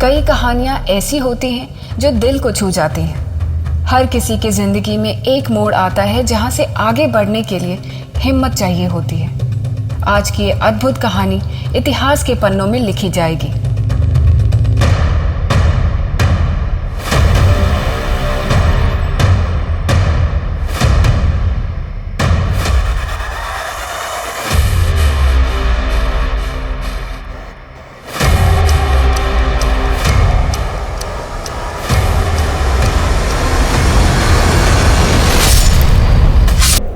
कई कहानियाँ ऐसी होती हैं जो दिल को छू जाती हैं। हर किसी की ज़िंदगी में एक मोड़ आता है जहाँ से आगे बढ़ने के लिए हिम्मत चाहिए होती है। आज की ये अद्भुत कहानी इतिहास के पन्नों में लिखी जाएगी।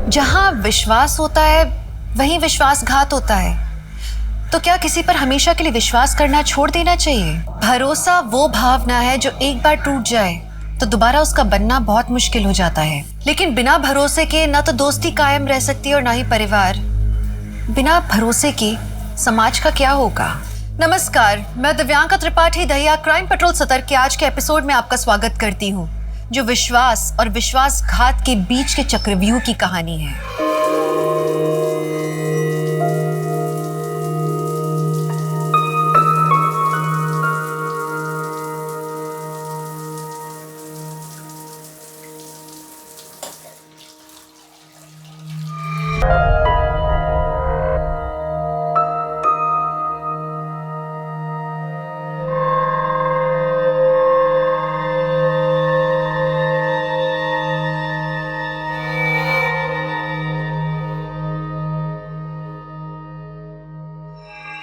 जहाँ विश्वास होता है वहीं विश्वासघात होता है। तो क्या किसी पर हमेशा के लिए विश्वास करना छोड़ देना चाहिए? भरोसा वो भावना है जो एक बार टूट जाए तो दोबारा उसका बनना बहुत मुश्किल हो जाता है। लेकिन बिना भरोसे के ना तो दोस्ती कायम रह सकती और ना ही परिवार। बिना भरोसे के समाज का क्या होगा? नमस्कार, मैं दिव्यांका त्रिपाठी दहिया क्राइम पेट्रोल सतर्क के आज के एपिसोड में आपका स्वागत करती हूँ, जो विश्वास और विश्वासघात के बीच के चक्रव्यूह की कहानी है।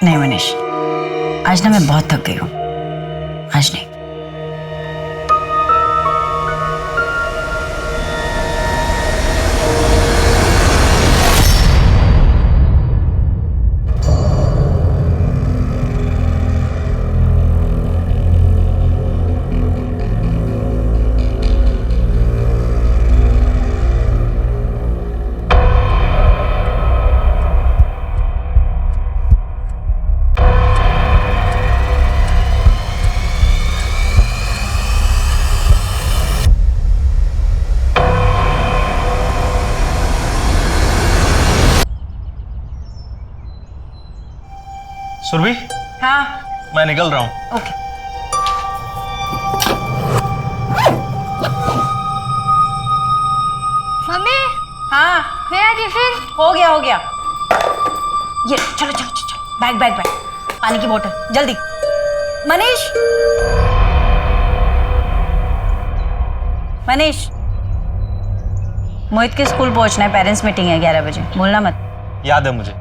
नहीं मनीष, आज ना मैं बहुत थक गई हूँ। आज नहीं। सुरभि, हाँ, मैं निकल रहा हूँ। ओके। मम्मी, हाँ, मेरा टिफिन। हो गया। ये चलो, बैग, पानी की बोतल, जल्दी। मनीष, मोहित के स्कूल पहुंचना है, पेरेंट्स मीटिंग है 11 बजे, भूलना मत। याद है मुझे।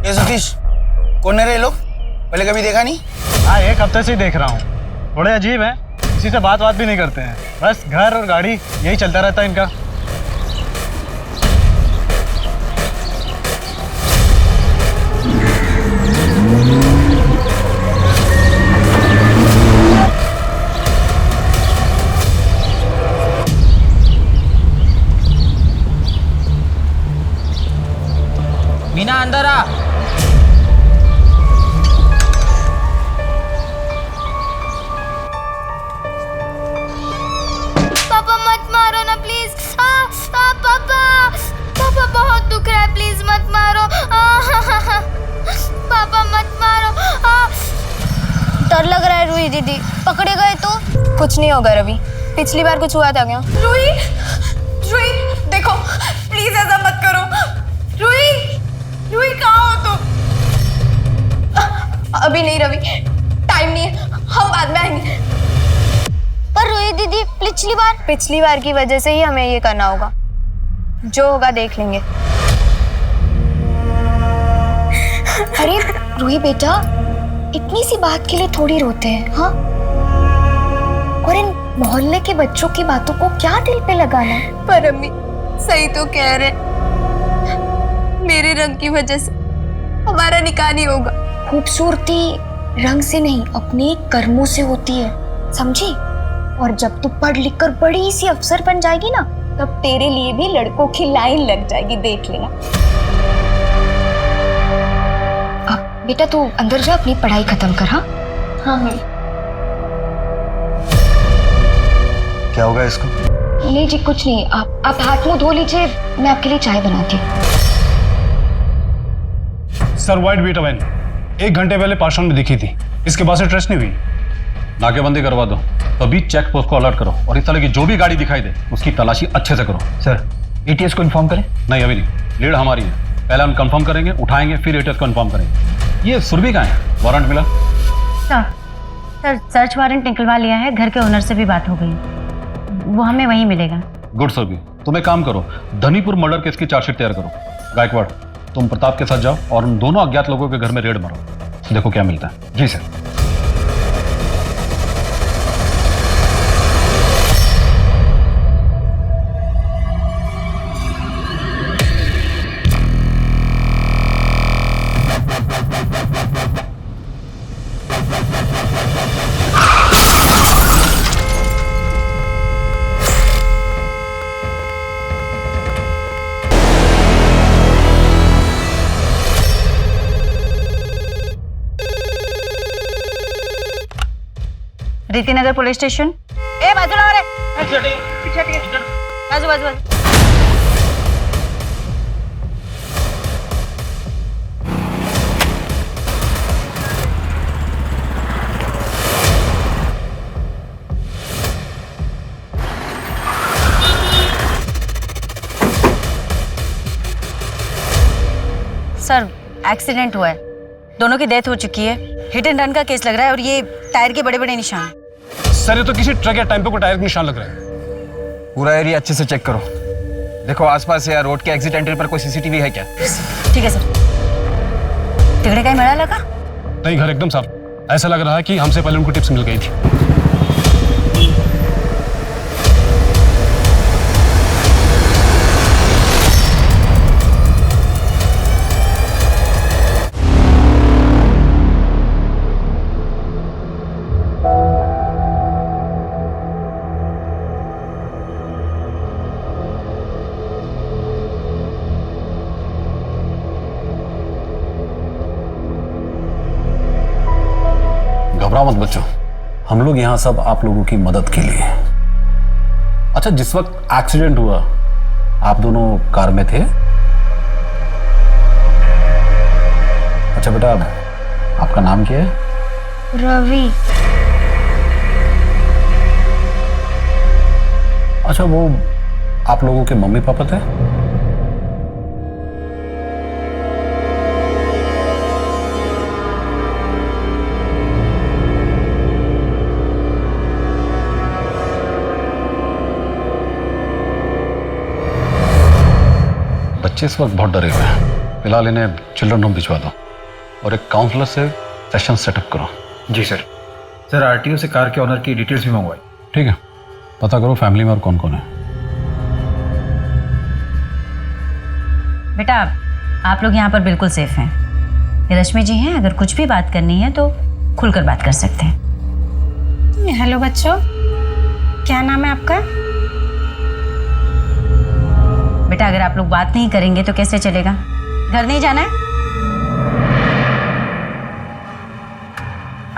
ये सतीश, कौन है रे लोग? पहले कभी देखा नहीं? हाँ, एक हफ्ते से ही देख रहा हूँ। थोड़े अजीब है, किसी से बात भी नहीं करते हैं। बस घर और गाड़ी यही चलता रहता है इनका। मीना, अंदर आ। पापा मत मारो ना प्लीज। पापा बहुत दुख रहा है, प्लीज मत मारो। पापा मत मारो। डर लग रहा है रूही दीदी, पकड़े गए तो? कुछ नहीं होगा रवि, पिछली बार कुछ हुआ था क्या? रूही, देखो प्लीज ऐसा मत करो। रूही कहाँ हो तुम? अभी नहीं रवि, टाइम नहीं है, हम बाद में आएंगे। पर रूही दीदी, पिछली बार की वजह से ही हमें ये करना होगा। जो होगा देख लेंगे। अरे रूही बेटा, इतनी सी बात के लिए थोड़ी रोते हैं, हाँ? और इन मोहल्ले के बच्चों की बातों को क्या दिल पे लगाना है? पर अम्मी सही तो कह रहे, मेरे रंग की वजह से हमारा निकाह नहीं होगा। खूबसूरती रंग से नहीं, अपने कर्मों से होती है, समझी? और जब तू पढ़ लिख कर बड़ी सी अफसर बन जाएगी ना, तब तेरे लिए भी लड़कों की लाइन लग जाएगी, देख लेना। अब बेटा तू अंदर जा, अपनी पढ़ाई खत्म कर। हाँ हाँ हाँ। क्या होगा इसको? नहीं जी कुछ नहीं, आप हाथ मुंह धो लीजिए, मैं आपके लिए चाय बनाती हूँ। सर व्हाइट बीटा वैन 1 घंटे पहले पाषाण में दिखी थी, इसके बाद से ट्रेस नहीं हुई। नाकेबंदी करवा दो, तभी चेक पोस्ट को अलर्ट करो और इस तरह की जो भी गाड़ी दिखाई दे उसकी तलाशी अच्छे से करो। सर एटीएस को इन्फॉर्म करें? नहीं अभी नहीं, लीड हमारी है, पहले हम कंफर्म करेंगे, उठाएंगे, फिर एटीएस को इन्फॉर्म करेंगे। ये सुरभि कहाँ है? वारंट मिला? सर सर्च वारंट निकलवा लिया है, घर के ओनर से भी बात हो गई, वो हमें वहीं मिलेगा। गुड सुरभि, तुम एक काम करो, धनीपुर मर्डर केस की चार्जशीट तैयार करो। गायकवाड़ तुम प्रताप के साथ जाओ और उन दोनों अज्ञात लोगों के घर में रेड मारो, देखो क्या मिलता है। जी सर। Ritinagar police station. ए बाजूला रे, बाजू बाजू बाजू। सर एक्सीडेंट हुआ है, दोनों की डेथ हो चुकी है, हिट एंड रन का केस लग रहा है और ये टायर के बड़े बड़े निशान। सर ये तो किसी ट्रक या टेम्पो को टायर के निशान लग रहा है। पूरा एरिया अच्छे से चेक करो, देखो आसपास या रोड के एग्जिट एंट्री पर कोई सीसीटीवी है क्या? ठीक है सर। तिगड़े का ही मेला लगा? नहीं, घर एकदम साफ, ऐसा लग रहा है कि हमसे पहले उनको टिप्स मिल गई थी। घबराओ मत बच्चों, हम लोग यहाँ सब आप लोगों की मदद के लिए। अच्छा, जिस वक्त एक्सीडेंट हुआ आप दोनों कार में थे? अच्छा बेटा, आपका नाम क्या है? रवि। अच्छा, वो आप लोगों के मम्मी पापा थे? बच्चे इस वक्त बहुत डरे हुए हैं, फिलहाल इन्हें चिल्ड्रन होम भिजवा दो और एक काउंसलर से सेशन सेटअप करो। जी सर। सर आरटीओ से कार के ऑनर की डिटेल्स भी मंगवाई। ठीक है, पता करो फैमिली में और कौन कौन है। बेटा आप लोग यहाँ पर बिल्कुल सेफ हैं। रश्मि जी हैं, अगर कुछ भी बात करनी है तो खुलकर बात कर सकते हैं। हेलो बच्चों, क्या नाम है आपका? बेटा अगर आप लोग बात नहीं करेंगे तो कैसे चलेगा? घर नहीं जाना है?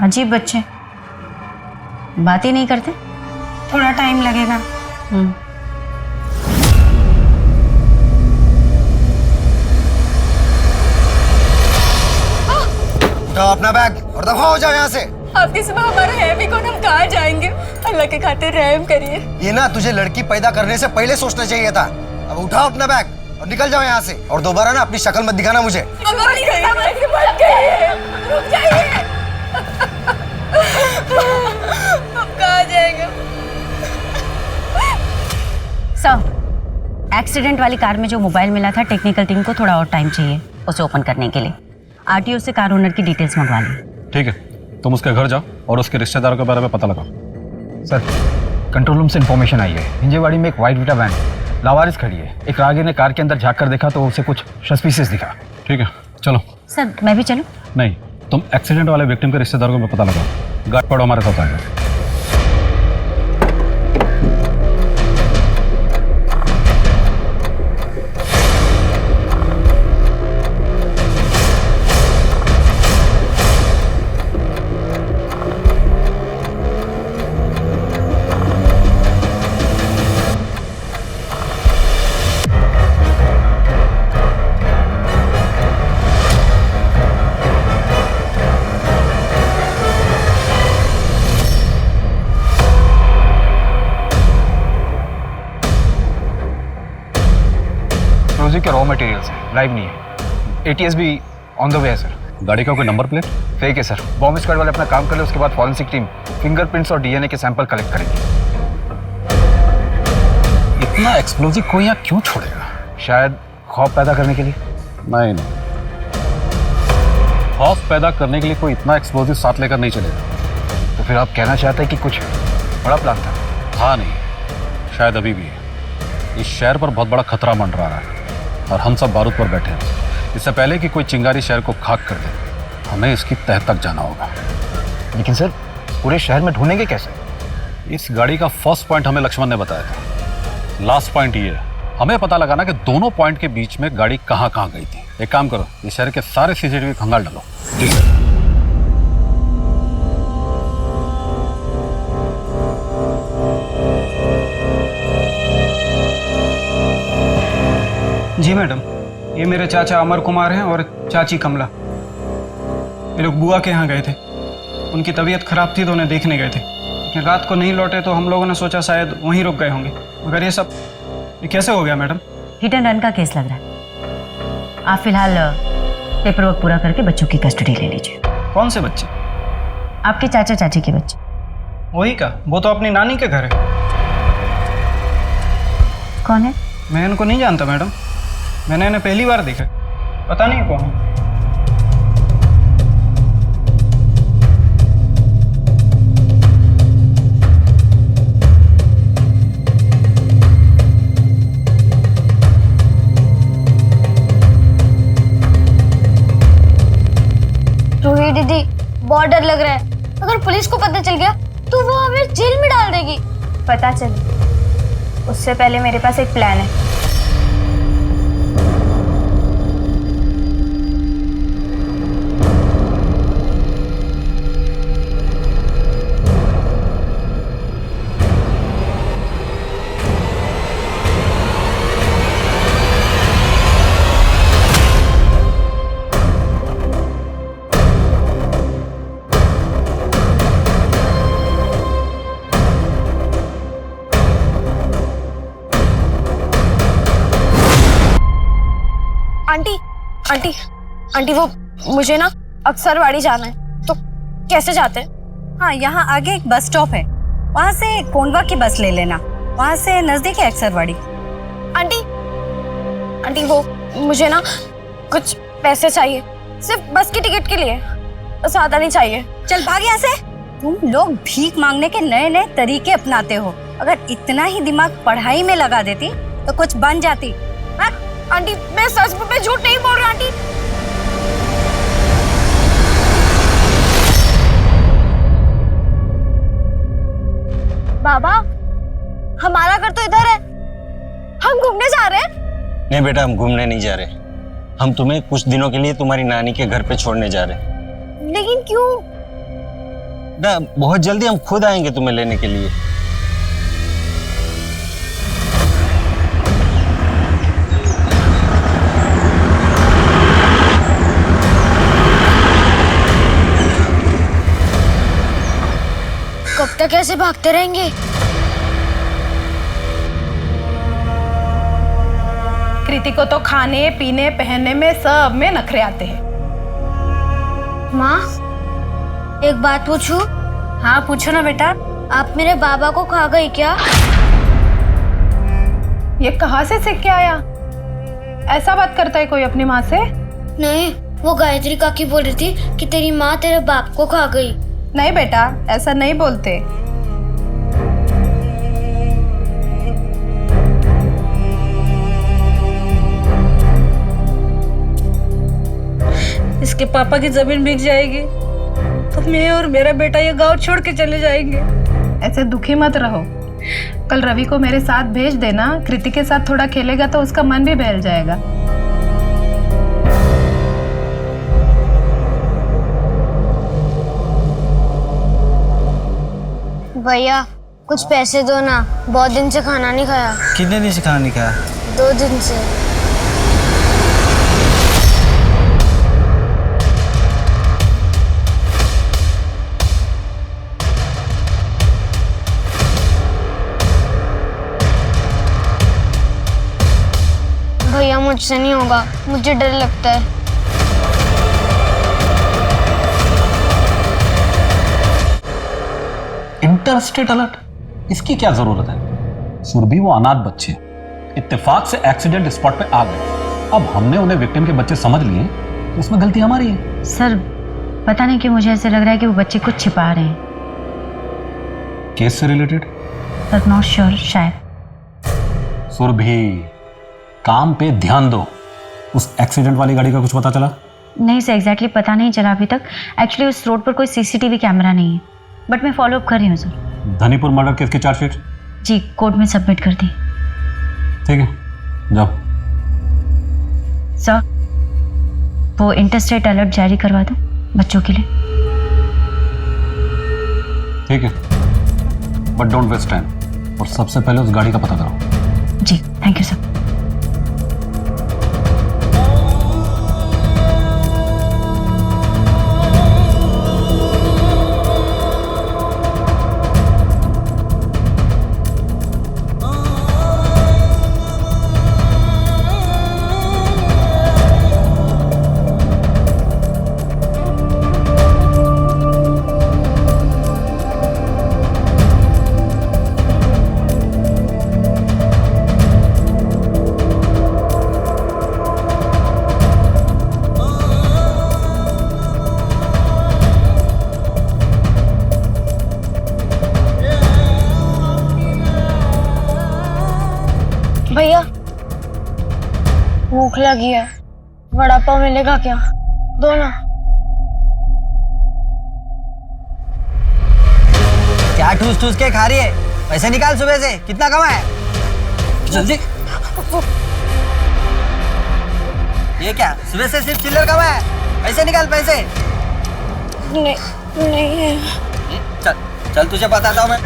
अजीब बच्चे, बात ही नहीं करते। थोड़ा टाइम लगेगा। तो अपना बैग और दफा हो जाओ यहाँ से। आपके सिवा हमारा है भी कौन, हम कहाँ जाएंगे? अल्लाह के खातिर रहम करिए। ये ना तुझे लड़की पैदा करने से पहले सोचना चाहिए था। अब उठाओ अपना बैग और निकल जाओ यहाँ से, और दोबारा ना अपनी शक्ल मत दिखाना मुझे। कहाँ जाएंगे? सर एक्सीडेंट वाली कार में जो मोबाइल मिला था, टेक्निकल टीम को थोड़ा और टाइम चाहिए उसे ओपन करने के लिए। आरटीओ से कार ओनर की डिटेल्स मंगवा ली। ठीक है, तुम उसके घर जाओ और उसके रिश्तेदारों के बारे में पता लगाओ। सर कंट्रोल रूम से इन्फॉर्मेशन आई है, हिंजेवाड़ी में एक व्हाइट बीटा वैन लावारिस खड़ी है। एक राहगीर ने कार के अंदर झांक कर देखा तो उसे कुछ सस्पिशियस दिखा। ठीक है चलो। सर मैं भी चलूं? नहीं, तुम एक्सीडेंट वाले विक्टिम के रिश्तेदारों में पता लगाओ। गार्ड पड़ो हमारे साथ आएगा। मटेरियल्स हैं, लाइव नहीं है। एटीएस भी ऑन द वे है सर। गाड़ी का कोई नंबर प्लेट? फेक है सर। बॉम्ब स्क्वाड वाले अपना काम कर ले, उसके बाद फॉरेंसिक टीम फिंगरप्रिंट्स और डीएनए के सैंपल कलेक्ट करेगी। इतना एक्सप्लोजिव कोई यहाँ क्यों छोड़ेगा? शायद खौफ पैदा करने के लिए। नहीं नहीं, खौफ पैदा करने के लिए कोई इतना एक्सप्लोजिव साथ लेकर नहीं चलेगा। तो फिर आप कहना चाहते हैं कि कुछ बड़ा प्लान था? हाँ नहीं, शायद अभी भी है। इस शहर पर बहुत बड़ा खतरा मंडरा रहा है और हम सब बारूद पर बैठे हैं। इससे पहले कि कोई चिंगारी शहर को खाक कर दे, हमें इसकी तह तक जाना होगा। लेकिन सर, पूरे शहर में ढूंढेंगे कैसे? इस गाड़ी का फर्स्ट पॉइंट हमें लक्ष्मण ने बताया था। लास्ट पॉइंट ये है, हमें पता लगाना कि दोनों पॉइंट के बीच में गाड़ी कहाँ कहाँ गई थी। एक काम करो, इस शहर के सारे सीसीटीवी खंगाल डालो। जी सर। जी मैडम, ये मेरे चाचा अमर कुमार हैं और चाची कमला। ये लोग बुआ के यहाँ गए थे। उनकी तबीयत खराब थी तो उन्हें देखने गए थे, लेकिन रात को नहीं लौटे तो हम लोगों ने सोचा शायद वहीं रुक गए होंगे। मगर ये कैसे हो गया मैडम? हिट एंड रन का केस लग रहा है। आप फिलहाल पेपर वर्क पूरा करके बच्चों की कस्टडी ले लीजिए। कौन से बच्चे? आपके चाचा चाची के बच्चे। वही का? वो तो अपनी नानी के घर है। कौन है? मैं इनको नहीं जानता मैडम, मैंने इन्हें पहली बार देखा। पता नहीं कौन है। रूही दीदी, बहुत डर लग रहा है। अगर पुलिस को पता चल गया तो वो हमें जेल में डाल देगी। पता चले उससे पहले मेरे पास एक प्लान है। आंटी आंटी, वो मुझे ना अक्सरवाड़ी जाना है, तो कैसे जाते हैं? हाँ, यहाँ आगे एक बस स्टॉप है, वहाँ से कोंडवा की बस ले लेना, वहाँ से नजदीक है अक्सरवाड़ी। आंटी आंटी, वो मुझे ना कुछ पैसे चाहिए, सिर्फ बस की टिकट के लिए, ज्यादा नहीं चाहिए। चल भाग यहाँ से। तुम लोग भीख मांगने के नए नए तरीके अपनाते हो। अगर इतना ही दिमाग पढ़ाई में लगा देती तो कुछ बन जाती। हाँ? आंटी, मैं सच में झूठ नहीं बोल रहा आंटी। बाबा, हमारा घर तो इधर है, हम घूमने जा रहे हैं। नहीं बेटा, हम घूमने नहीं जा रहे, हम तुम्हें कुछ दिनों के लिए तुम्हारी नानी के घर पे छोड़ने जा रहे हैं। लेकिन क्यों? ना, बहुत जल्दी हम खुद आएंगे तुम्हें लेने के लिए। कब तक ऐसे भागते रहेंगे? कृति को तो खाने पीने पहनने में सब में नखरे आते हैं। माँ, एक बात पूछूं? हाँ पूछो ना बेटा। आप मेरे बाबा को खा गई क्या? ये कहाँ से सीख के आया? ऐसा बात करता है कोई अपनी माँ से? नहीं, वो गायत्री काकी बोल रही थी कि तेरी माँ तेरे बाप को खा गई। नहीं बेटा, ऐसा नहीं बोलते। इसके पापा की जमीन बिक जाएगी तो मैं और मेरा बेटा ये गांव छोड़ के चले जाएंगे। ऐसे दुखी मत रहो। कल रवि को मेरे साथ भेज देना, कृति के साथ थोड़ा खेलेगा तो उसका मन भी बहल जाएगा। भैया, कुछ पैसे दो ना, बहुत दिन से खाना नहीं खाया। कितने दिन से खाना नहीं खाया? 2 दिन से। भैया, मुझसे मुझसे नहीं होगा, मुझे डर लगता है। इंटरस्टेट अलर्ट, इसकी क्या जरूरत है? सुरभि वो अनाथ बच्चे इत्तेफाक से एक्सीडेंट स्पॉट पे आ गए। अब हमने उन्हें विक्टिम के बच्चे समझ लिए तो इसमें गलती हमारी है। सर पता नहीं कि मुझे ऐसे लग रहा है कि वो बच्चे कुछ छिपा रहे हैं। केस से रिलेटेड? सर नॉट श्योर, शायद। सुरभि काम पे ध्यान दो। उस एक्सीडेंट वाली गाड़ी का कुछ पता चला? नहीं सर, एग्जैक्टली पता नहीं चला अभी तक। एक्चुअली उस रोड पर कोई सीसीटीवी कैमरा नहीं है, बट मैं फॉलो अप कर रही हूँ सर। धनीपुर मर्डर केस की चार्जशीट जी कोर्ट में सबमिट कर दी। ठीक है, जाओ। सर वो इंटरस्टेट अलर्ट जारी करवा दो बच्चों के लिए। ठीक है, बट डोंट वेस्ट टाइम। और सबसे पहले उस गाड़ी का पता करो। जी थैंक यू सर। भैया भूख लगी है, वड़ा पाव मिलेगा क्या? दो ना। क्या ठूस ठूस के खा रही है? पैसे निकाल सुबह से, कितना कमा है? जल्दी। ये क्या सुबह से सिर्फ चिल्लर कमा है? पैसे निकाल पैसे। नहीं है। चल चल तुझे बताता हूँ मैं।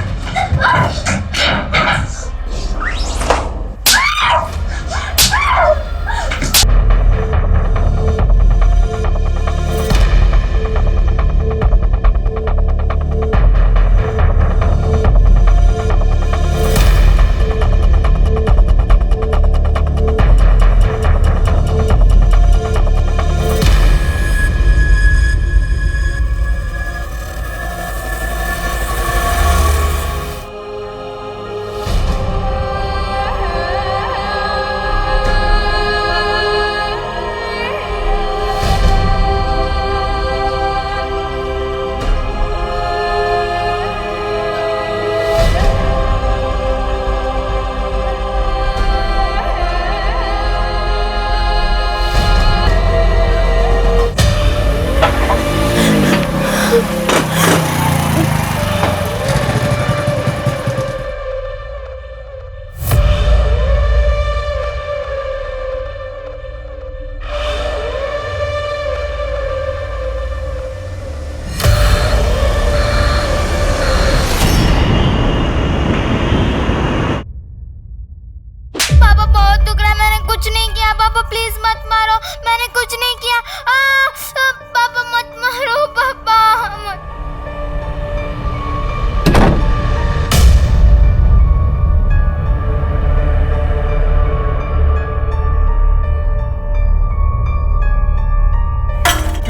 पापा प्लीज मत मारो, मैंने कुछ नहीं किया। पापा मत मारो, पापा मत।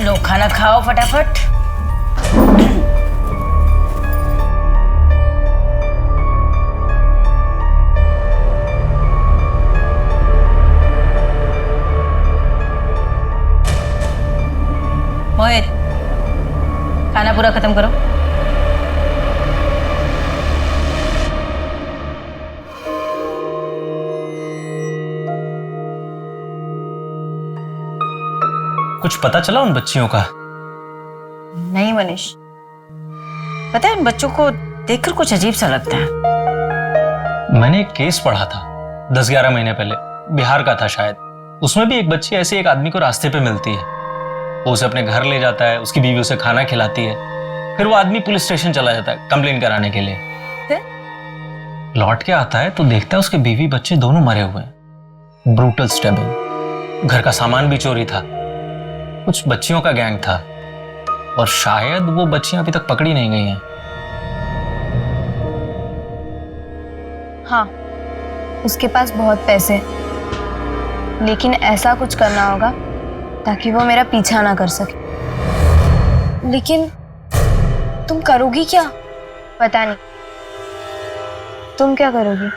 लो खाना खाओ फटाफट। मोहित खाना पूरा खत्म करो। कुछ पता चला उन बच्चियों का? नहीं मनीष, पता है उन बच्चों को देखकर कुछ अजीब सा लगता है। मैंने एक केस पढ़ा था 10-11 महीने पहले, बिहार का था शायद। उसमें भी एक बच्ची ऐसे एक आदमी को रास्ते पे मिलती है, वो उसे अपने घर ले जाता है, उसकी बीवी उसे खाना खिलाती है, फिर वो आदमी पुलिस स्टेशन चला जाता है कंप्लेन कराने के लिए। लौट के आता है तो देखता है उसके बीवी बच्चे दोनों मरे हुए हैं, ब्रूटल स्टैबिंग। घर का सामान भी चोरी था, कुछ बच्चियों का गैंग था, और शायद वो बच्चियां अभी तक पकड़ी नहीं गई हैं। हाँ, उसके पास बहुत पैसे, लेकिन ऐसा कुछ करना होगा ताकि वो मेरा पीछा ना कर सके। लेकिन तुम करोगी क्या? पता नहीं। तुम क्या करोगी?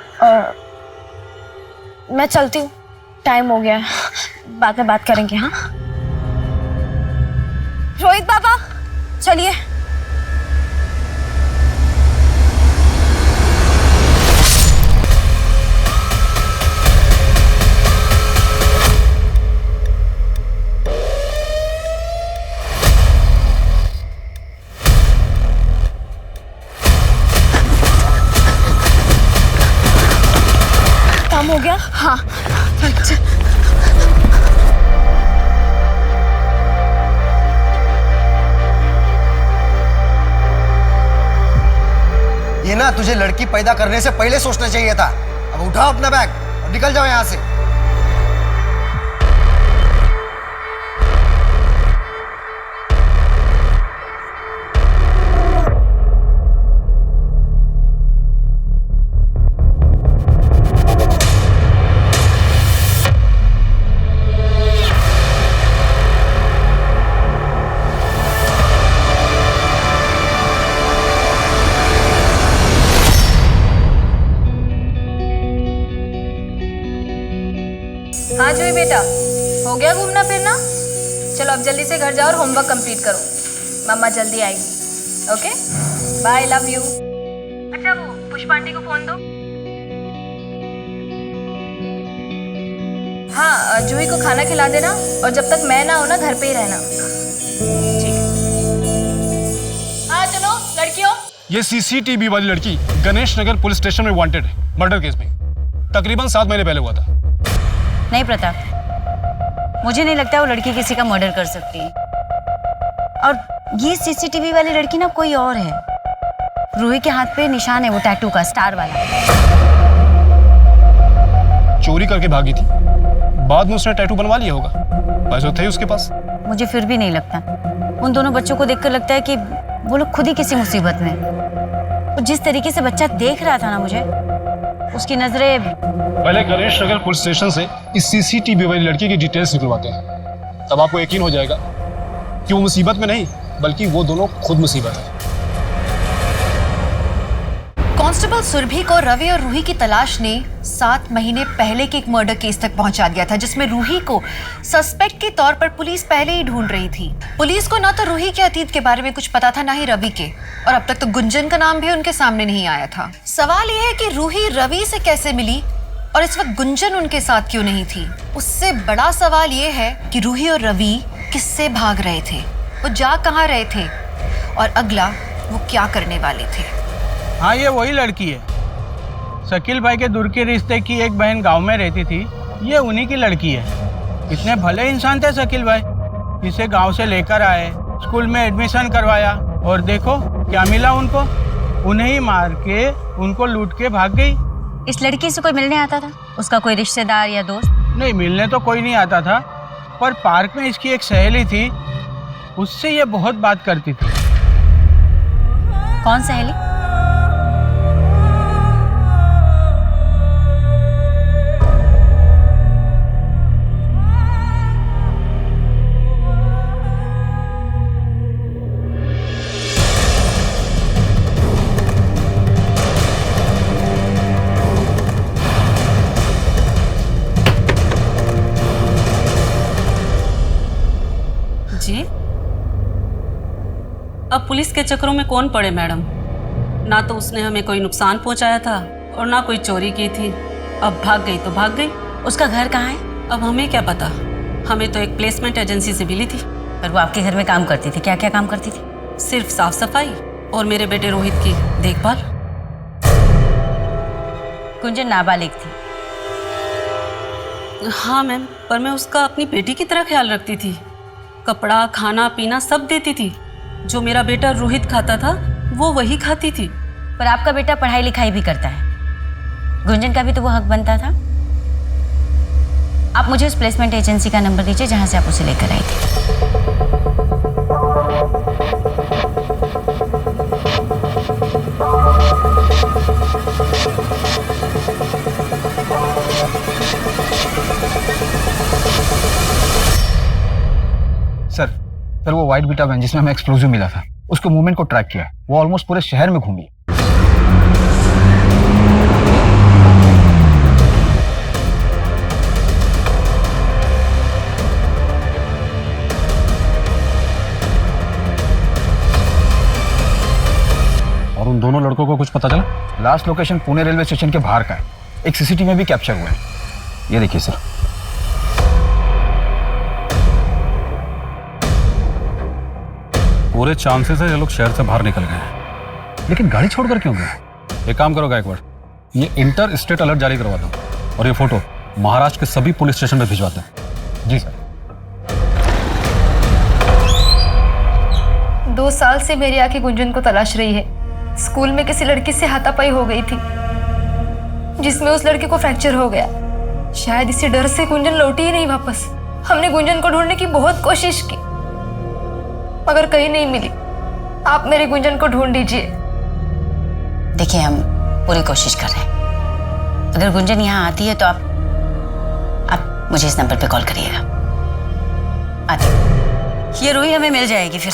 मैं चलती हूँ, टाइम हो गया है, बाद में बात करेंगे। हाँ रोहित पापा, चलिए। काम हो गया? हाँ चल। ये ना तुझे लड़की पैदा करने से पहले सोचना चाहिए था। अब उठाओ अपना बैग और निकल जाओ यहाँ से। हाँ जूही बेटा, हो गया घूमना फिरना? चलो अब जल्दी से घर जाओ और होमवर्क कंप्लीट करो। मम्मा जल्दी आएगी। Okay bye, love you. अच्छा वो पुष्पा आंटी को फोन दो। हाँ जूही को खाना खिला देना और जब तक मैं ना हो ना घर पे ही रहना। ठीक है। हाँ चलो लड़कियों। ये सीसीटीवी वाली लड़की गणेश नगर पुलिस स्टेशन में वांटेड है मर्डर केस में। तकरीबन 7 महीने पहले हुआ था। नहीं प्रताप, मुझे नहीं लगता वो लड़की किसी का मर्डर कर सकती है। और ये सीसीटीवी वाली लड़की ना कोई और है। रूही के हाथ पे निशान है वो टैटू का, स्टार वाला। चोरी करके भागी थी, बाद में उसने टैटू बनवा लिया होगा। पैसे थे उसके पास। मुझे फिर भी नहीं लगता। उन दोनों बच्चों को देखकर लगता है कि वो लोग खुद ही किसी मुसीबत में। तो जिस तरीके से बच्चा देख रहा था ना मुझे, उसकी नजरें। पहले गणेश नगर पुलिस स्टेशन से इस सीसीटीवी वाली लड़की की डिटेल्स निकलवाते हैं, तब आपको यकीन हो जाएगा कि वो मुसीबत में नहीं बल्कि वो दोनों खुद मुसीबत है। कांस्टेबल सुरभि को रवि और रूही की तलाश ने 7 महीने पहले के एक मर्डर केस तक पहुंचा दिया था, जिसमें रूही को सस्पेक्ट के तौर पर पुलिस पहले ही ढूंढ रही थी। पुलिस को ना तो रूही के अतीत के बारे में कुछ पता था, ना ही रवि के, और अब तक तो गुंजन का नाम भी उनके सामने नहीं आया था। सवाल यह है कि रूही रवि से कैसे मिली और इस वक्त गुंजन उनके साथ क्यों नहीं थी। उससे बड़ा सवाल यह है कि रूही और रवि किससे भाग रहे थे, वो जा कहाँ रहे थे, और अगला वो क्या करने वाले थे। हाँ ये वही लड़की है। शकील भाई के दूर के रिश्ते की एक बहन गांव में रहती थी, ये उन्हीं की लड़की है। इतने भले इंसान थे शकील भाई, इसे गांव से लेकर आए, स्कूल में एडमिशन करवाया, और देखो क्या मिला उनको, उन्हें ही मार के उनको लूट के भाग गई। इस लड़की से कोई मिलने आता था? उसका कोई रिश्तेदार या दोस्त? नहीं, मिलने तो कोई नहीं आता था, पर पार्क में इसकी एक सहेली थी, उससे ये बहुत बात करती थी। कौन सहेली? जी अब पुलिस के चक्करों में कौन पड़े मैडम। ना तो उसने हमें कोई नुकसान पहुंचाया था और ना कोई चोरी की थी। अब भाग गई तो भाग गई। उसका घर कहाँ है? अब हमें क्या पता, हमें तो एक प्लेसमेंट एजेंसी से मिली थी। पर वो आपके घर में काम करती थी? क्या क्या काम करती थी? सिर्फ साफ सफाई और मेरे बेटे रोहित की देखभाल। गुंजन नाबालिग थी। हाँ मैम, पर मैं उसका अपनी बेटी की तरह ख्याल रखती थी। कपड़ा, खाना पीना सब देती थी। जो मेरा बेटा रोहित खाता था वो वही खाती थी। पर आपका बेटा पढ़ाई लिखाई भी करता है, गुंजन का भी तो वो हक बनता था। आप मुझे उस प्लेसमेंट एजेंसी का नंबर दीजिए जहां से आप उसे लेकर आई थी। सर वो वाइट बीटा वैन जिसमें हमें एक्सप्लोजिव मिला था, उसके मूवमेंट को ट्रैक किया। वो ऑलमोस्ट पूरे शहर में घूमी। और उन दोनों लड़कों को कुछ पता चला? Last location Pune railway station के बाहर का है। एक सीसीटीवी में भी कैप्चर हुआ है। ये देखिए सर। पूरे चांसेस है ये लोग शहर से बाहर निकल गए हैं, लेकिन गाड़ी छोड़कर क्यों गए? एक काम करो गायकवाड़, ये इंटर स्टेट अलर्ट जारी करवा दो और ये फोटो महाराष्ट्र के सभी पुलिस स्टेशन में भिजवा दें। जी सर। 2 साल से मेरी आंखें गुंजन को तलाश रही है। स्कूल में किसी लड़की से हाथापाई हो गई थी जिसमें उस लड़के को फ्रैक्चर हो गया। शायद इसी डर से गुंजन लौटी ही नहीं वापस। हमने गुंजन को ढूंढने की बहुत कोशिश की मगर कहीं नहीं मिली। आप मेरी गुंजन को ढूंढ दीजिए। देखिए, हम पूरी कोशिश कर रहे हैं। अगर गुंजन यहाँ आती है तो आप मुझे इस नंबर पे कॉल करिएगा। आती ये रूही हमें मिल जाएगी फिर।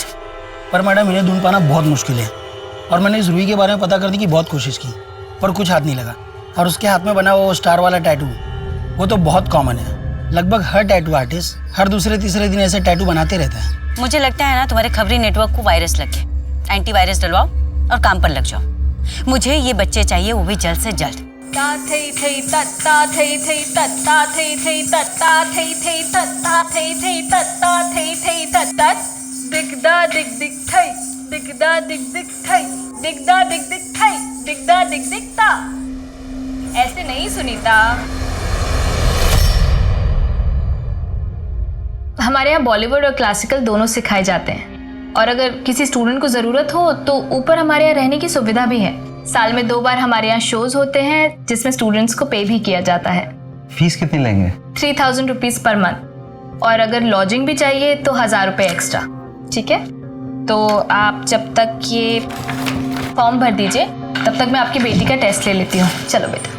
पर मैडम इन्हें ढूंढ पाना बहुत मुश्किल है और मैंने इस रूही के बारे में पता करने की बहुत कोशिश की पर कुछ हाथ नहीं लगा। और उसके हाथ में बना वो स्टार वाला टैटू, वो तो बहुत कॉमन है। लगभग हर टैटू आर्टिस्ट हर दूसरे तीसरे दिन ऐसे टैटू बनाते रहता है। मुझे लगता है ना तुम्हारे खबरी नेटवर्क को वायरस लग गया। एंटीवायरस डलवाओ और काम पर लग जाओ। मुझे ये बच्चे चाहिए, वो भी जल्द से जल्द। दिगदा दिग दिग थई, दिगदा दिग दिग थई, दिगदा दिग दिग थई, दिगदा दिग दिगता। ऐसे नहीं सुनीता। हमारे यहाँ बॉलीवुड और क्लासिकल दोनों सिखाए जाते हैं और अगर किसी स्टूडेंट को ज़रूरत हो तो ऊपर हमारे यहाँ रहने की सुविधा भी है। साल में 2 बार हमारे यहाँ शोज होते हैं जिसमें स्टूडेंट्स को पे भी किया जाता है। फीस कितनी लेंगे? 3000 रुपीज़ पर मंथ और अगर लॉजिंग भी चाहिए तो 1000 रुपये एक्स्ट्रा। ठीक है, तो आप जब तक ये फॉर्म भर दीजिए तब तक मैं आपकी बेटी का टेस्ट ले लेती हूँ। चलो बेटा।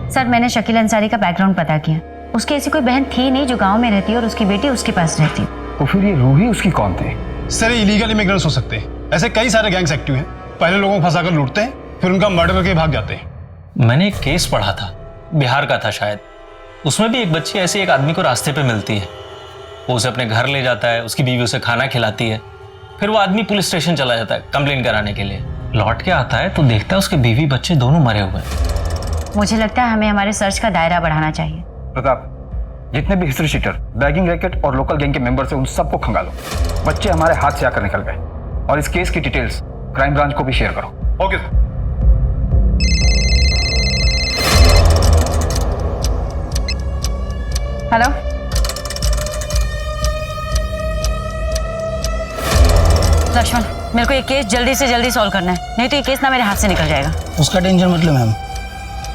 सर, मैंने शकील अंसारी का बैकग्राउंड पता किया। उसकी ऐसी कोई बहन थी नहीं जो गांव में रहती और उसकी बेटी उसके पास रहती। तो फिर ये रूही उसकी कौन थी? सर, इलीगल इमिग्रेंट्स हो सकते हैं। ऐसे कई सारे गैंग्स एक्टिव हैं। पहले लोगों को फंसाकर लूटते हैं, फिर उनका मर्डर करके भाग जाते हैं। मैंने एक केस पढ़ा था, बिहार का था शायद। उसमें भी एक बच्ची ऐसे एक आदमी को रास्ते पे मिलती है। वो उसे अपने घर ले जाता है, उसकी बीवी उसे खाना खिलाती है। फिर वो आदमी पुलिस स्टेशन चला जाता है कंप्लेन कराने के लिए। लौट के आता है तो देखता है उसके बीवी बच्चे दोनों मरे हुए हैं। मुझे लगता है हमें हमारे सर्च का दायरा बढ़ाना चाहिए। प्रताप, जितने भी हिस्ट्री शीटर, बैगिंग रैकेट और लोकल गैंग के मेंबर्स हैं, उन सबको खंगालो। बच्चे हमारे हाथ से आकर निकल गए और इस केस की डिटेल्स क्राइम ब्रांच को भी शेयर करो। Okay sir. हेलो, लक्ष्मण, मेरे को ये केस जल्दी से जल्दी सॉल्व करना है, नहीं तो ये केस ना मेरे हाथ से निकल जाएगा। उसका टेंशन मत लो मैम,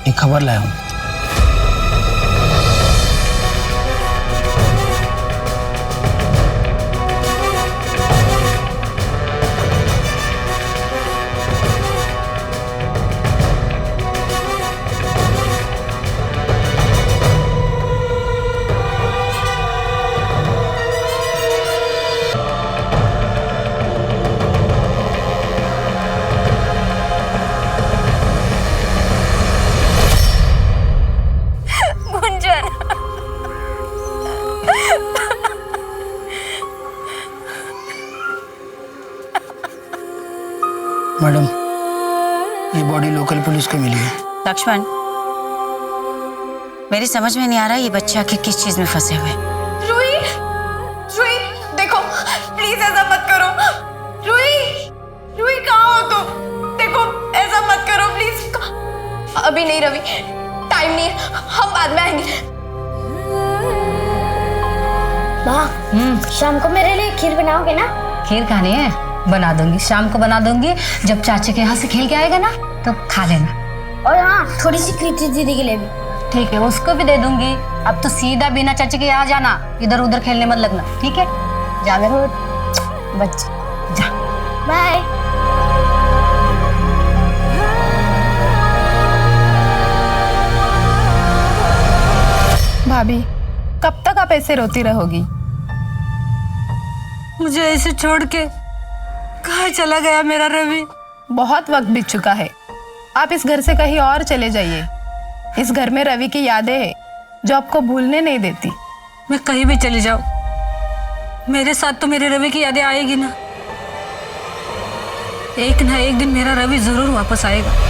एक खबर लाया हूँ। मैडम, ये बॉडी लोकल पुलिस को मिली है। लक्ष्मण, मेरी समझ में नहीं आ रहा ये बच्चे आखिर किस चीज में फंसे हुए। रूही, रूही, देखो प्लीज ऐसा मत करो। रूही, रूही कहाँ हो तुम? देखो ऐसा मत करो प्लीज। अभी नहीं रवि, टाइम नहीं है, हम बाद में आएंगे। माँ, शाम को मेरे लिए खीर बनाओगे ना? खीर खानी है? बना दूंगी, शाम को बना दूंगी। जब चाचे के यहाँ से खेल के आएगा ना तो खा लेना। और हाँ, थोड़ी सी कृति दीदी के लिए भी। ठीक है, उसको भी दे दूंगी। अब तो सीधा बिना चाचे के यहाँ जाना, इधर उधर खेलने मत लगना। ठीक है, जा मेरे बच्चे, जा। बाय। भाभी, कब तक आप ऐसे रोती रहोगी? मुझे ऐसे छोड़ के कहाँ चला गया मेरा रवि? बहुत वक्त बीत चुका है, आप इस घर से कहीं और चले जाइए। इस घर में रवि की यादें हैं जो आपको भूलने नहीं देती। मैं कहीं भी चली जाऊं, मेरे साथ तो मेरे रवि की यादें आएगी ना। एक ना एक दिन मेरा रवि जरूर वापस आएगा।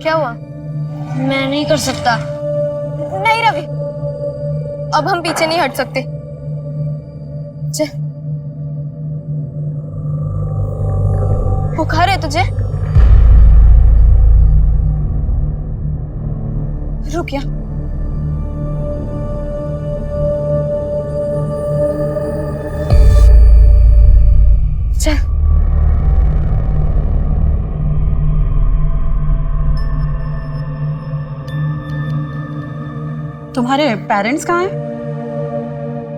क्या हुआ? मैं नहीं कर सकता। नहीं रवि, अब हम पीछे नहीं हट सकते। चल, बुखार है तुझे? रुक या। चल। तुम्हारे पेरेंट्स कहाँ हैं?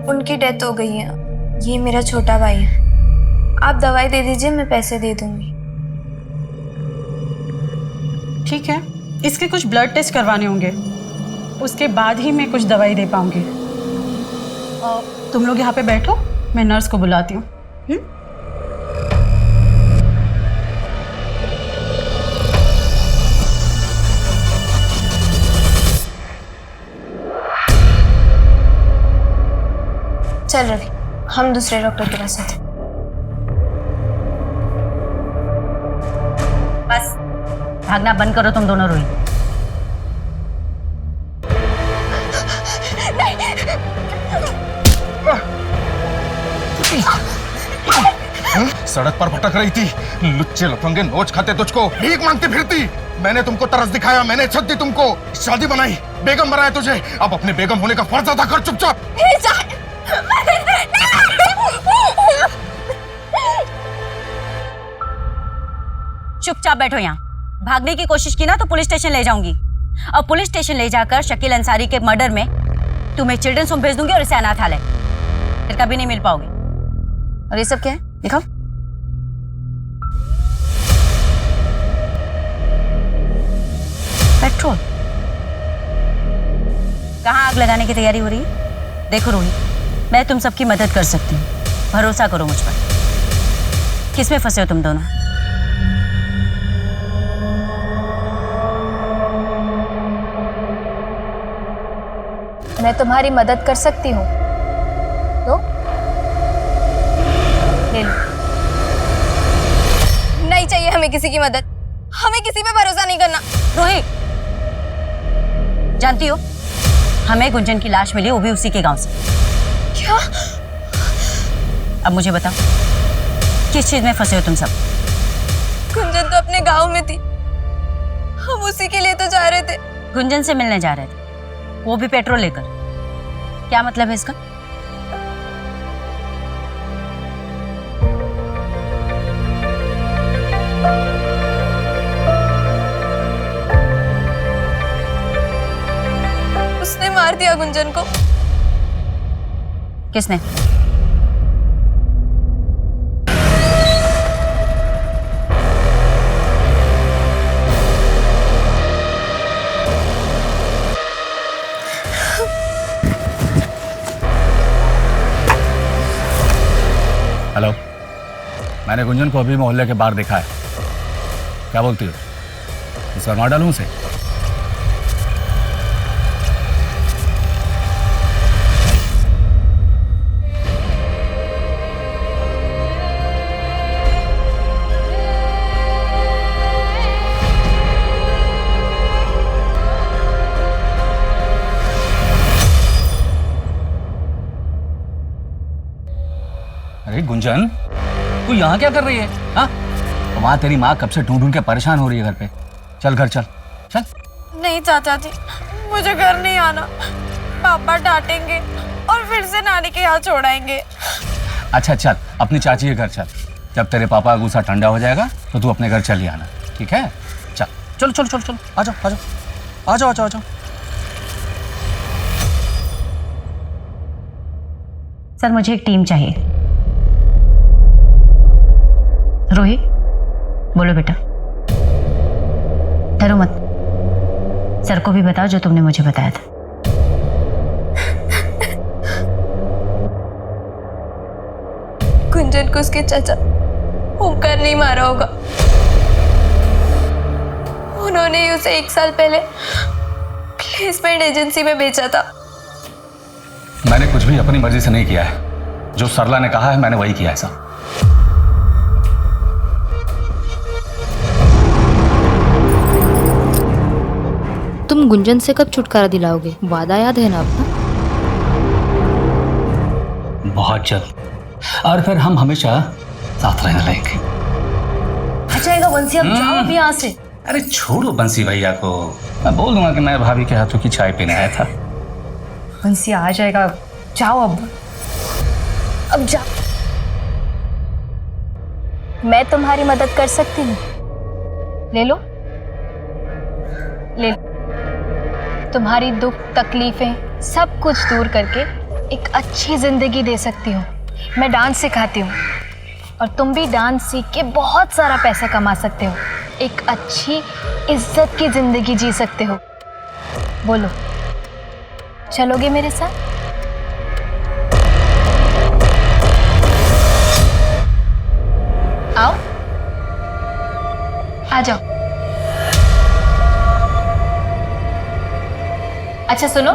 उनकी डेथ हो गई है। ये मेरा छोटा भाई है। आप दवाई दे दीजिए, मैं पैसे दे दूंगी। ठीक है, इसके कुछ ब्लड टेस्ट करवाने होंगे, उसके बाद ही मैं कुछ दवाई दे पाऊंगी। तुम लोग यहाँ पे बैठो, मैं नर्स को बुलाती हूँ। चल रवि, हम दूसरे डॉक्टर के पास आते। बस भागना बंद करो तुम दोनों। रोही, सड़क पर भटक रही थी, लुच्चे लफंगे नोच खाते तुझको, भीख मांगती फिरती। मैंने तुमको तरस दिखाया, मैंने इज्जत दी तुमको, शादी बनाई, बेगम बनाया तुझे। अब अपने बेगम होने का फर्ज अदा कर चुपचाप। चुपचाप बैठो यहाँ। भागने की कोशिश की ना तो पुलिस स्टेशन ले जाऊंगी, और पुलिस स्टेशन ले जाकर शकील अंसारी के मर्डर में तुम्हें चिल्ड्रंस होम भेज दूंगी और इसे अनाथालय। फिर कभी नहीं मिल पाओगे। और ये सब क्या है, दिखाओ। पेट्रोल। कहाँ आग लगाने की तैयारी हो रही है? देखो रोही, मैं तुम सबकी मदद कर सकती हूँ, भरोसा करो मुझ पर। किसमें फंसे हो तुम दोनों? मैं तुम्हारी मदद कर सकती हूँ, तो ले लो। नहीं चाहिए हमें किसी की मदद, हमें किसी पे भरोसा नहीं करना। रोही, जानती हो हमें गुंजन की लाश मिली, वो भी उसी के गांव से। क्या? अब मुझे बताओ, किस चीज में फंसे हो तुम सब? गुंजन तो अपने गांव में थी, हम उसी के लिए तो जा रहे थे। गुंजन से मिलने जा रहे थे, वो भी पेट्रोल लेकर। क्या मतलब है इसका? उसने मार दिया गुंजन को। किसने? हेलो, मैंने गुंजन को अभी मोहल्ले के बाहर देखा है। क्या बोलती हो, इस बार मार डालूं उसे? अरे गुंजन, तू यहाँ क्या कर रही है? हाँ, वहाँ तेरी माँ कब से ढूंढ ढूंढ के परेशान हो रही है घर पे। चल घर चल चल। नहीं चाचा जी, मुझे घर नहीं आना। पापा डांटेंगे और फिर से नानी के यहाँ छोड़ाएंगे। अच्छा चल, अपनी चाची के घर चल। जब तेरे पापा का गुस्सा ठंडा हो जाएगा तो तू अपने घर चली आना, ठीक है? चल चलो चलो चलो चलो, आ जाओ आ जाओ आ जाओ आ जाओ आ जाओ। सर मुझे एक टीम चाहिए। रोहित बोलो बेटा, डरो मत। सर को भी बताओ जो तुमने मुझे बताया था। गुंजन को उसके चाचा ओमकार नहीं मारा होगा। उन्होंने ही उसे 1 साल पहले प्लेसमेंट एजेंसी में बेचा था। मैंने कुछ भी अपनी मर्जी से नहीं किया है। जो सरला ने कहा है मैंने वही किया है सब। तुम गुंजन से कब छुटकारा दिलाओगे? वादा याद है ना अपना? बहुत जल्द, और फिर हम हमेशा साथ रहने लगेंगे। अच्छा बंसी, अब जाओ अभी यहाँ से। अरे छोड़ो बंसी भैया को, मैं बोल दूंगा कि मैं भाभी के हाथों की चाय पीने आया था। बंसी आ जाएगा, जाओ अब जाओ। मैं तुम्हारी मदद कर सकती हूँ। ले लो ले लो। तुम्हारी दुख तकलीफें सब कुछ दूर करके एक अच्छी जिंदगी दे सकती हूँ। मैं डांस सिखाती हूँ और तुम भी डांस सीख के बहुत सारा पैसा कमा सकते हो। एक अच्छी इज्जत की जिंदगी जी सकते हो। बोलो, चलोगे मेरे साथ? आओ, आ जाओ। अच्छा सुनो,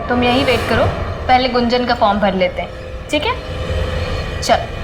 तुम यहीं वेट करो, पहले गुंजन का फॉर्म भर लेते हैं, ठीक है? चल।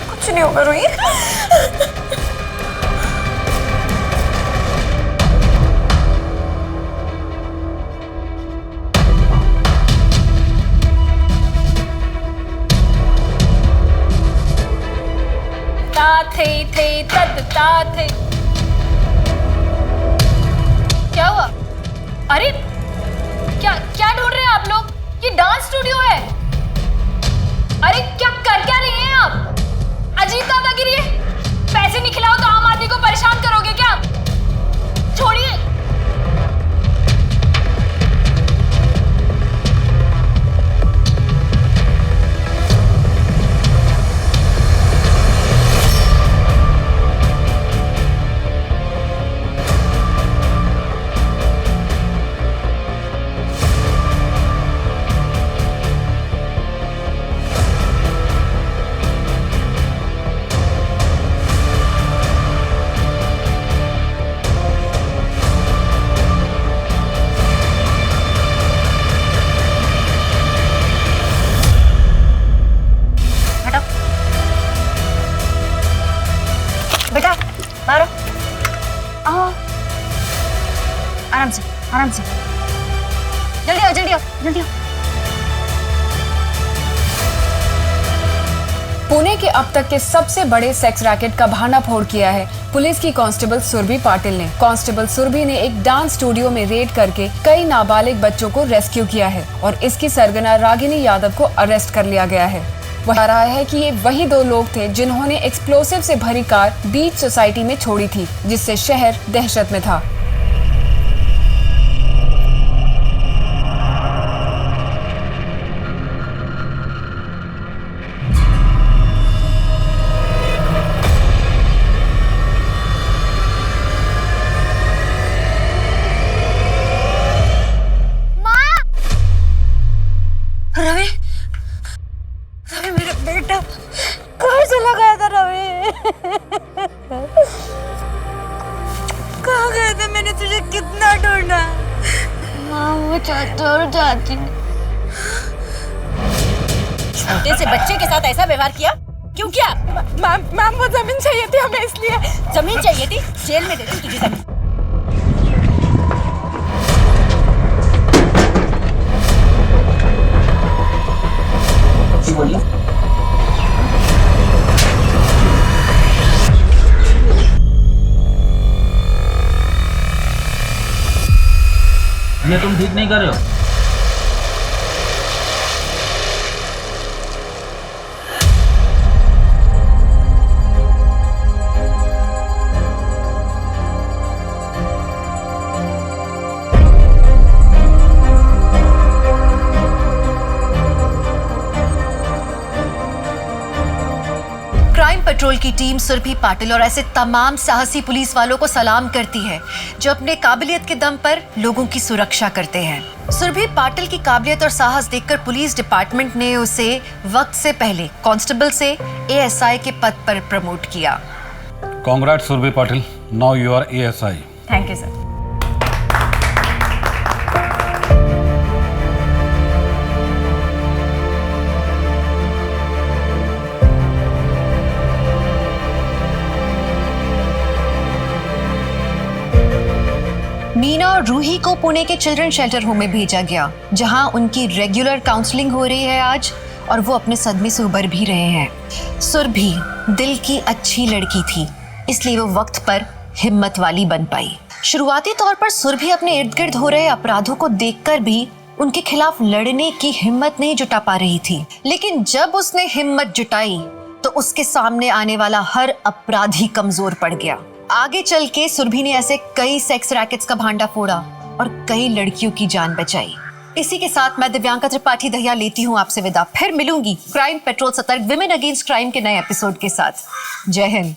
कुछ नहीं होगा रोहित। थे। क्या हुआ? अरे क्या ढूंढ रहे हैं आप लोग? ये डांस स्टूडियो है। अरे क्या रही हैं आप? अजीब दादागिरी है। पैसे नहीं खिलाओ तो आम आदमी को परेशान करोगे क्या? छोड़िए। मारो। आराम से आराम से। जल्दी आओ जल्दी आओ जल्दी आओ। पुणे के अब तक के सबसे बड़े सेक्स रैकेट का भांडाफोड़ किया है पुलिस की कांस्टेबल सुरभि पाटिल ने। कांस्टेबल सुरभि ने एक डांस स्टूडियो में रेड करके कई नाबालिग बच्चों को रेस्क्यू किया है और इसकी सरगना रागिनी यादव को अरेस्ट कर लिया गया है। वह कह रहा है कि ये वही 2 लोग थे जिन्होंने एक्सप्लोसिव से भरी कार बीच सोसाइटी में छोड़ी थी, जिससे शहर दहशत में था। रवि, रवि मेरा बेटा कहाँ चला गया था? रवि कहाँ गया था? मैंने तुझे कितना ढूंढा। माँ वो चाचा और चाची ने छोटे से बच्चे के साथ ऐसा व्यवहार किया? क्यों किया? मैम वो जमीन चाहिए थी हमें, इसलिए। जमीन चाहिए थी? जेल में दे दूं तुझे जमीन। बोलिए। ये तुम ठीक नहीं कर रहे हो। क्राइम पेट्रोल की टीम सुरभि पाटिल और ऐसे तमाम साहसी पुलिस वालों को सलाम करती है जो अपने काबिलियत के दम पर लोगों की सुरक्षा करते हैं। सुरभि पाटिल की काबिलियत और साहस देखकर पुलिस डिपार्टमेंट ने उसे वक्त से पहले कांस्टेबल से एएसआई के पद पर प्रमोट किया। Congrats Surabhi Patil, now you are ASI. Thank you sir. Meena और रूही को पुणे के चिल्ड्रन शेल्टर होम में भेजा गया, जहां उनकी रेगुलर काउंसलिंग हो रही है आज, और वो अपने सदमे से उबर भी रहे हैं। सुरभि दिल की अच्छी लड़की थी, इसलिए वो वक्त पर हिम्मत वाली बन पाई। शुरुआती तौर पर सुरभि अपने इर्द गिर्द हो रहे अपराधों को देखकर भी उनके खिलाफ लड़ने की हिम्मत नहीं जुटा पा रही थी, लेकिन जब उसने हिम्मत जुटाई तो उसके सामने आने वाला हर अपराधी कमजोर पड़ गया। आगे चल के सुरभि ने ऐसे कई सेक्स रैकेट्स का भांडा फोड़ा और कई लड़कियों की जान बचाई। इसी के साथ मैं दिव्यांका त्रिपाठी दहिया लेती हूँ आपसे विदा। फिर मिलूंगी क्राइम पेट्रोल सतर्क विमेन अगेंस्ट क्राइम के नए एपिसोड के साथ। जय हिंद।